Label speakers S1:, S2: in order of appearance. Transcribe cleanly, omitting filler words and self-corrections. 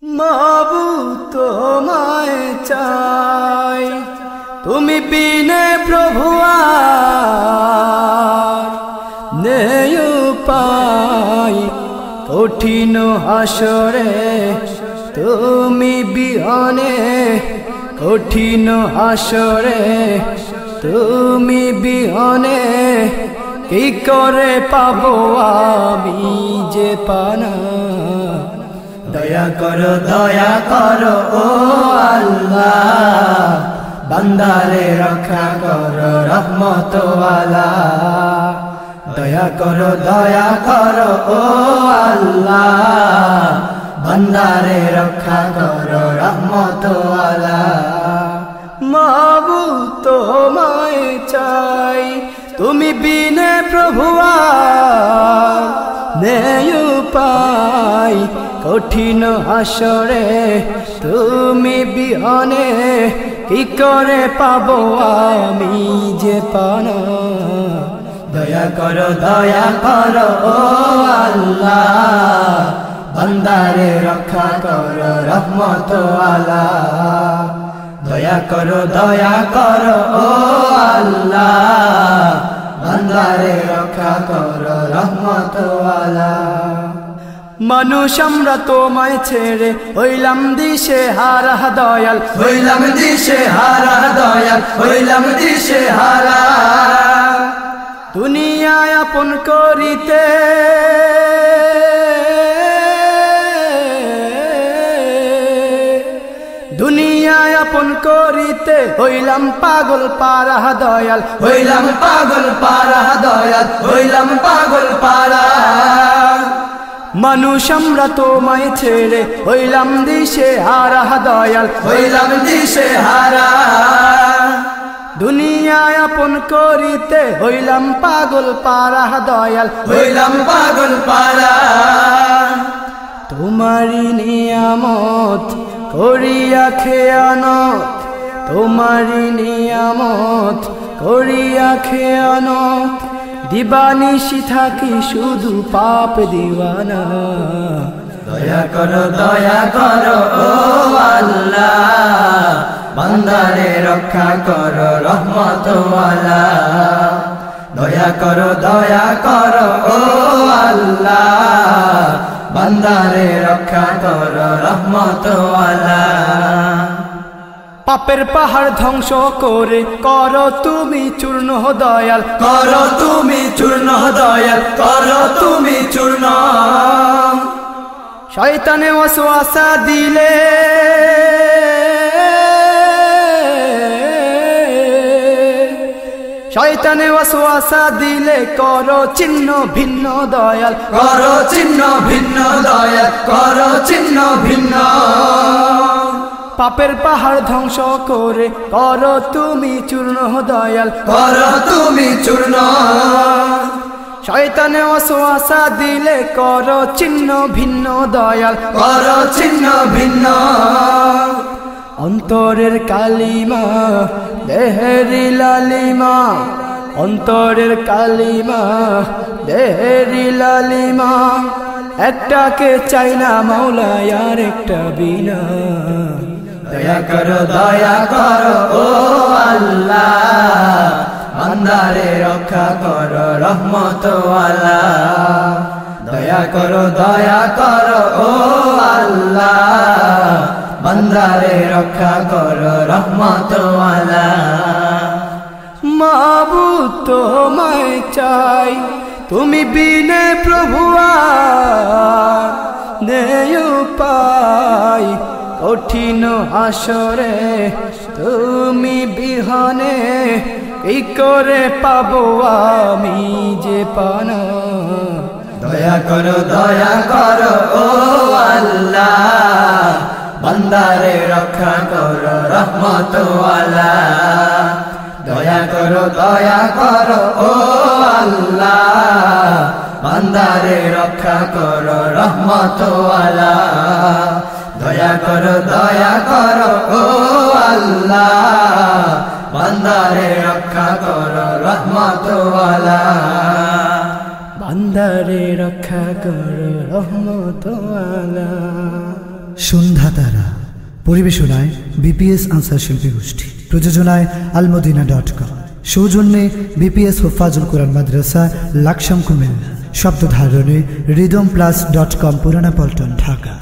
S1: মাবুদ তোমায় চাই, তুমি বিনে প্রভু আর নেই উপায়। কঠিন হাসরে তুমি বিহনে, কঠিন হাসরে তুমি বিহনে কি করে পাবো আমি যে পানা। দয়া করো ও আল্লাহ, বান্দারে রক্ষা করো রহমতওয়ালা। দয়া করো ও আল্লাহ, বান্দারে রক্ষা করো রহমতওয়ালা। মাবুদ তোমায় চাই, তুমি বিনে প্রভু আর নেই উপায়। কঠিন হাসরে তুমি বিহনে কি করে পাবো আমি যে পানা। দয়া করো ও আল্লাহ, বান্দারে রক্ষা করো রহমতওয়ালা। দয়া করো ও আল্লাহ, বান্দারে রক্ষা করো রহমতওয়ালা। মানুষ আমরা তোমায় ছেড়ে হইলাম দিশে হারা দয়াল, হইলাম দিশে হারা দয়াল, হইলাম দিশে হারা। দুনিয়ায় আপন করিতে দুনিয়ায় আপন করিতে হইলাম পাগল পারা দয়াল, হইলাম পাগল পারা দয়াল, হইলাম পাগল পারা। মানুষ আমরা তোমায় ছেড়ে হইলাম দিশে হারা দয়াল, হইলাম দিশে হারা। দুনিয়ায় আপন করিতে হইলাম পাগল পারা দয়াল, হইলাম পাগল পারা। তোমারি নিয়ামত করিয়া খেয়ানত, তোমারি নিয়ামত করিয়া খেয়ানত। দিবানিশি থাকি শুধু পাপ দিওয়ানা। দয়া করো ও আল্লাহ, বান্দারে রক্ষা করো রহমতওয়ালা। দয়া করো ও আল্লাহ, বান্দারে রক্ষা করো রহমতওয়ালা। পাপের পাহাড় ধ্বংস করে করো তুমি চূর্ণ দয়াল, করো তুমি চূর্ণ দয়াল, করো তুমি চূর্ণ। শয়তানে ওয়াসওয়াসা দিলে শয়তানে ওয়াসওয়াসা দিলে করো চিহ্ন ভিন্ন দয়াল, করো চিহ্ন ভিন্ন দয়াল, করো চিহ্ন ভিন্ন। পাপের পাহাড় ধ্বংস করে করো তুমি চূর্ণ দয়াল, করো তুমি চূর্ণ। শয়তানে ওয়াসওয়াসা দিলে করো চিহ্ন ভিন্ন দয়াল, করো চিহ্ন ভিন্ন। অন্তরের কালিমা দেহেরি লালিমা, অন্তরের কালিমা দেহেরি লালিমা। একটাকে চাই না মাওলা আর একটা বিনা। দয়া করো ও আল্লাহ, বান্দারে রক্ষা করো রহমতওয়ালা। দয়া করো ও আল্লাহ, বান্দারে রক্ষা করো রহমতওয়ালা। মাবুদ তোমায় চাই, তুমি বিনে প্রভু আর নেই উপায়। কঠিন হাসরে তুমি বিহনে কি করে পাবো আমি যে পানা। দয়া করো ও আল্লাহ, বান্দারে রক্ষা করো রহমতওয়ালা। দয়া করো ও আল্লাহ, বান্দারে রক্ষা করো রহমতওয়ালা। দয়া করো ও আল্লাহ, বান্দারে রক্ষা করো রহমতওয়ালা। বান্দারে রক্ষা করো রহমতওয়ালা।
S2: সন্ধ্যা তারা পরিবেশনায় বিপিএস আনসার শিল্পী গোষ্ঠী, প্রযোজনায় almodina.com, সৌজন্যে বিপিএস হুফাজুল কোরআন মাদ্রাসা লাকসাম কুমিল্লা, শব্দ ধারণে rhythmplus.com পুরানা পল্টন ঢাকা।